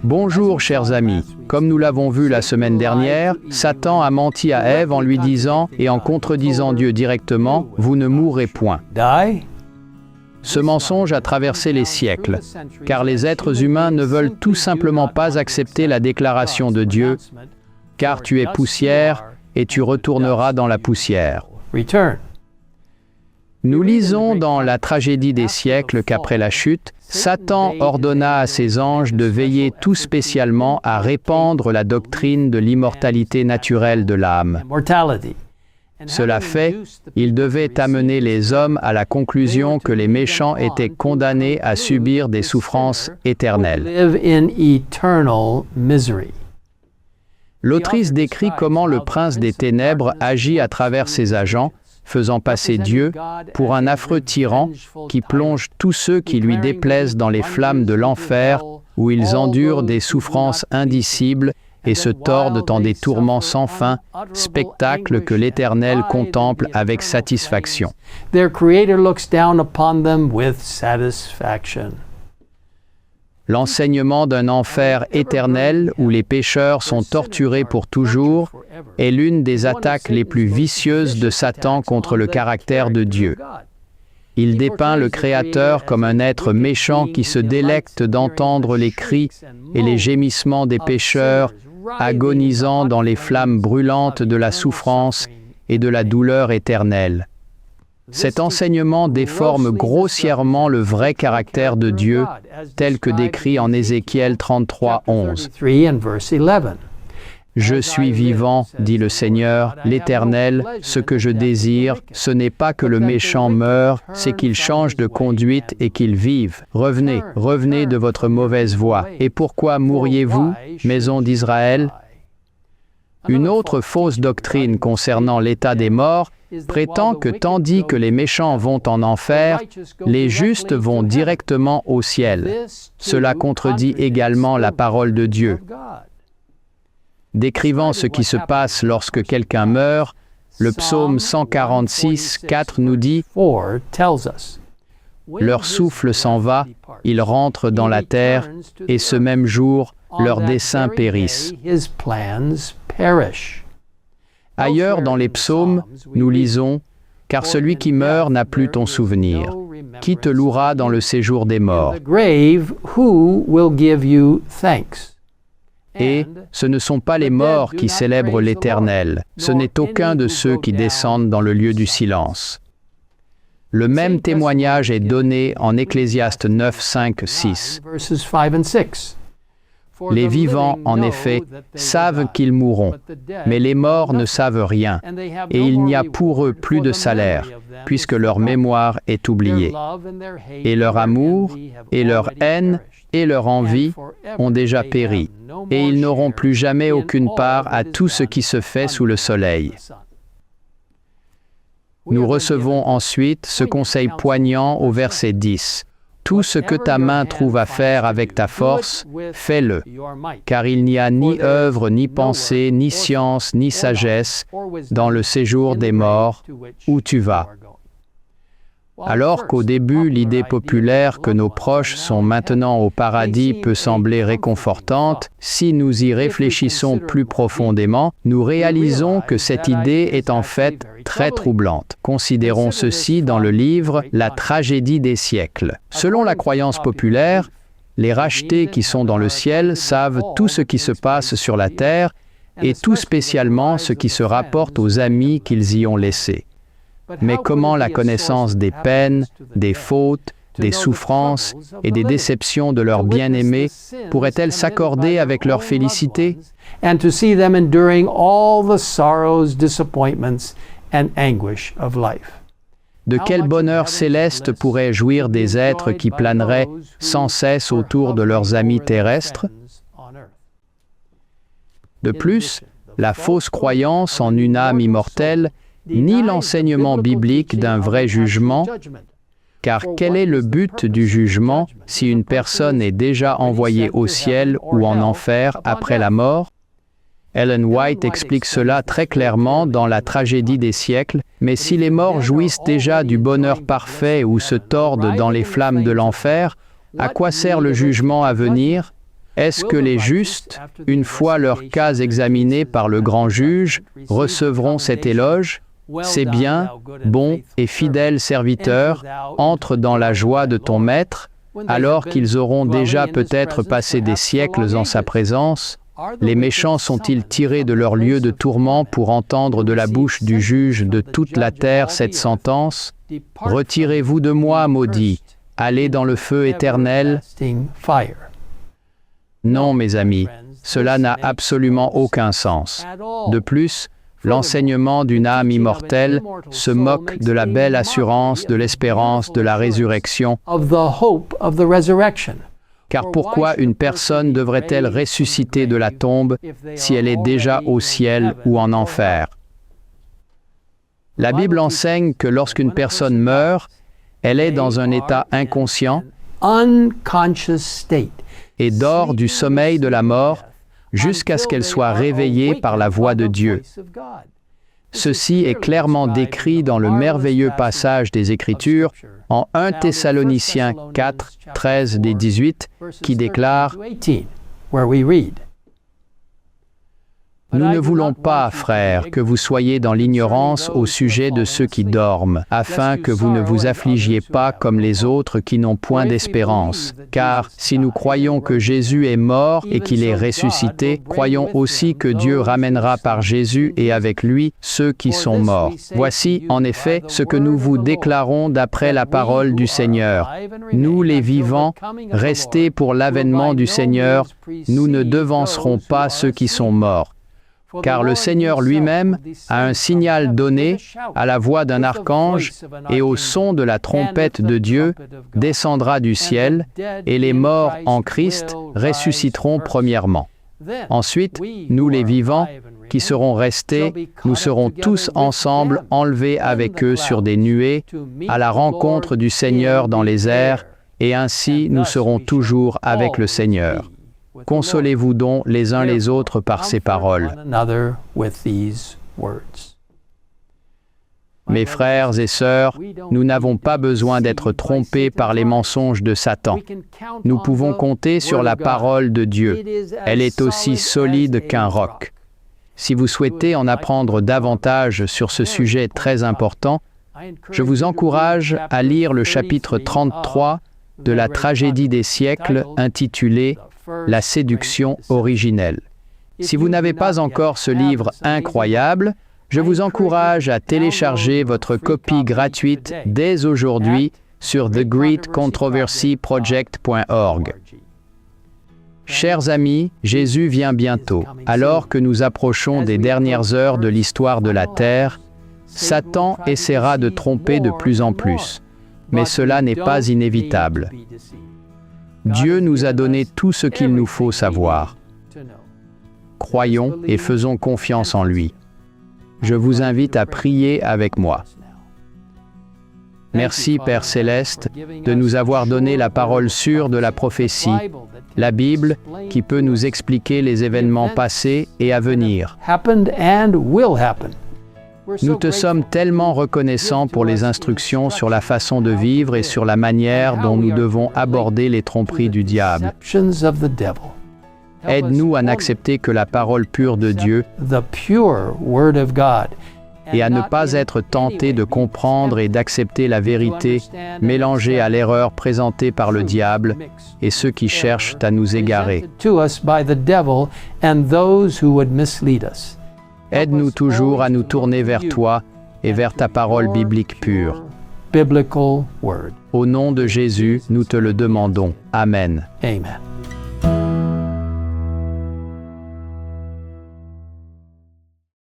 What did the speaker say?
Bonjour chers amis, comme nous l'avons vu la semaine dernière, Satan a menti à Ève en lui disant et en contredisant Dieu directement, « Vous ne mourrez point ». Ce mensonge a traversé les siècles, car les êtres humains ne veulent tout simplement pas accepter la déclaration de Dieu, « Car tu es poussière et tu retourneras dans la poussière ». Nous lisons dans la tragédie des siècles qu'après la chute, Satan ordonna à ses anges de veiller tout spécialement à répandre la doctrine de l'immortalité naturelle de l'âme. Cela fait, il devait amener les hommes à la conclusion que les méchants étaient condamnés à subir des souffrances éternelles. L'autrice décrit comment le prince des ténèbres agit à travers ses agents, faisant passer Dieu pour un affreux tyran qui plonge tous ceux qui lui déplaisent dans les flammes de l'enfer, où ils endurent des souffrances indicibles et se tordent en des tourments sans fin, spectacle que l'Éternel contemple avec satisfaction. L'enseignement d'un enfer éternel où les pécheurs sont torturés pour toujours est l'une des attaques les plus vicieuses de Satan contre le caractère de Dieu. Il dépeint le Créateur comme un être méchant qui se délecte d'entendre les cris et les gémissements des pécheurs, agonisant dans les flammes brûlantes de la souffrance et de la douleur éternelle. Cet enseignement déforme grossièrement le vrai caractère de Dieu, tel que décrit en Ézéchiel 33, 11. « Je suis vivant, dit le Seigneur, l'Éternel, ce que je désire, ce n'est pas que le méchant meure, c'est qu'il change de conduite et qu'il vive. Revenez, revenez de votre mauvaise voie. Et pourquoi mourriez-vous, maison d'Israël » Une autre fausse doctrine concernant l'état des morts prétend que tandis que les méchants vont en enfer, les justes vont directement au ciel. Cela contredit également la parole de Dieu. Décrivant ce qui se passe lorsque quelqu'un meurt, le psaume 146, 4 nous dit « Leur souffle s'en va, ils rentrent dans la terre, et ce même jour, leurs desseins périssent. » Ailleurs dans les psaumes, nous lisons « Car celui qui meurt n'a plus ton souvenir. Qui te louera dans le séjour des morts? » Et ce ne sont pas les morts qui célèbrent l'Éternel, ce n'est aucun de ceux qui descendent dans le lieu du silence. Le même témoignage est donné en Ecclésiaste 9, 5, 6. Les vivants, en effet, savent qu'ils mourront, mais les morts ne savent rien, et il n'y a pour eux plus de salaire, puisque leur mémoire est oubliée. Et leur amour, et leur haine, et leur envie ont déjà péri, et ils n'auront plus jamais aucune part à tout ce qui se fait sous le soleil. Nous recevons ensuite ce conseil poignant au verset 10. Tout ce que ta main trouve à faire avec ta force, fais-le, car il n'y a ni œuvre, ni pensée, ni science, ni sagesse dans le séjour des morts où tu vas. Alors qu'au début, l'idée populaire que nos proches sont maintenant au paradis peut sembler réconfortante, si nous y réfléchissons plus profondément, nous réalisons que cette idée est en fait très troublante. Considérons ceci dans le livre « La tragédie des siècles ». Selon la croyance populaire, les rachetés qui sont dans le ciel savent tout ce qui se passe sur la terre et tout spécialement ce qui se rapporte aux amis qu'ils y ont laissés. Mais comment la connaissance des peines, des fautes, des souffrances et des déceptions de leurs bien-aimés pourrait-elle s'accorder avec leur félicité? De quel bonheur céleste pourraient jouir des êtres qui planeraient sans cesse autour de leurs amis terrestres? De plus, la fausse croyance en une âme immortelle ni l'enseignement biblique d'un vrai jugement, car quel est le but du jugement si une personne est déjà envoyée au ciel ou en enfer après la mort? Ellen White explique cela très clairement dans La tragédie des siècles, mais si les morts jouissent déjà du bonheur parfait ou se tordent dans les flammes de l'enfer, À quoi sert le jugement à venir? Est-ce que les justes, une fois leurs cas examinés par le grand juge, recevront cet éloge? C'est bien, bon et fidèle serviteur, entre dans la joie de ton maître, alors qu'ils auront déjà peut-être passé des siècles en sa présence. Les méchants sont-ils tirés de leur lieu de tourment pour entendre de la bouche du juge de toute la terre cette sentence? Retirez-vous de moi, maudits, allez dans le feu éternel. Non, mes amis, cela n'a absolument aucun sens. De plus, l'enseignement d'une âme immortelle se moque de la belle assurance de l'espérance de la résurrection. Car pourquoi une personne devrait-elle ressusciter de la tombe si elle est déjà au ciel ou en enfer? La Bible enseigne que lorsqu'une personne meurt, elle est dans un état inconscient et dort du sommeil de la mort jusqu'à ce qu'elle soit réveillée par la voix de Dieu. Ceci est clairement décrit dans le merveilleux passage des Écritures en 1 Thessaloniciens 4, 13 des 18, qui déclare « Nous ne voulons pas, frères, que vous soyez dans l'ignorance au sujet de ceux qui dorment, afin que vous ne vous affligiez pas comme les autres qui n'ont point d'espérance. Car si nous croyons que Jésus est mort et qu'il est ressuscité, croyons aussi que Dieu ramènera par Jésus et avec lui ceux qui sont morts. Voici, en effet, ce que nous vous déclarons d'après la parole du Seigneur. Nous, les vivants, restés pour l'avènement du Seigneur, nous ne devancerons pas ceux qui sont morts. Car le Seigneur lui-même a un signal donné à la voix d'un archange et au son de la trompette de Dieu descendra du ciel et les morts en Christ ressusciteront premièrement. Ensuite, nous les vivants qui serons restés, nous serons tous ensemble enlevés avec eux sur des nuées à la rencontre du Seigneur dans les airs et ainsi nous serons toujours avec le Seigneur. Consolez-vous donc les uns les autres par ces paroles. Mes frères et sœurs, nous n'avons pas besoin d'être trompés par les mensonges de Satan. Nous pouvons compter sur la parole de Dieu. Elle est aussi solide qu'un roc. Si vous souhaitez en apprendre davantage sur ce sujet très important, je vous encourage à lire le chapitre 33 de la tragédie des siècles intitulé « La séduction originelle ». Si vous n'avez pas encore ce livre incroyable, je vous encourage à télécharger votre copie gratuite dès aujourd'hui sur thegreatcontroversyproject.org. Chers amis, Jésus vient bientôt. Alors que nous approchons des dernières heures de l'histoire de la terre, Satan essaiera de tromper de plus en plus. Mais cela n'est pas inévitable. Dieu nous a donné tout ce qu'il nous faut savoir. Croyons et faisons confiance en lui. Je vous invite à prier avec moi. Merci, Père Céleste, de nous avoir donné la parole sûre de la prophétie, la Bible, qui peut nous expliquer les événements passés et à venir. Nous te sommes tellement reconnaissants pour les instructions sur la façon de vivre et sur la manière dont nous devons aborder les tromperies du diable. Aide-nous à n'accepter que la parole pure de Dieu et à ne pas être tentés de comprendre et d'accepter la vérité mélangée à l'erreur présentée par le diable et ceux qui cherchent à nous égarer. Aide-nous toujours à nous tourner vers toi et vers ta parole biblique pure. Au nom de Jésus, nous te le demandons. Amen. Amen.